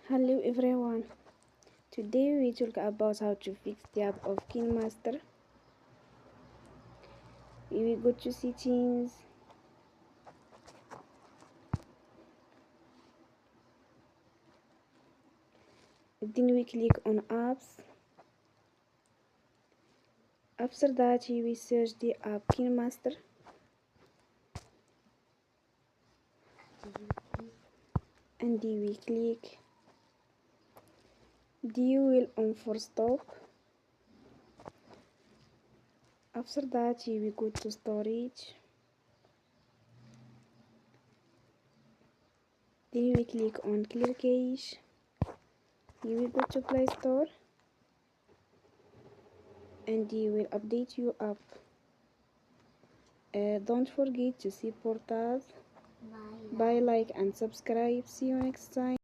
Hello everyone. Today we talk about how to fix the app of KineMaster. We will go to settings. Then we click on apps. After that we search the app KineMaster. And we click the wheel on for stop. After that we go to storage. Then we click on clear cache. We will go to Play Store and you will update your app. Don't forget to support us. Bye, like and subscribe. See you next time.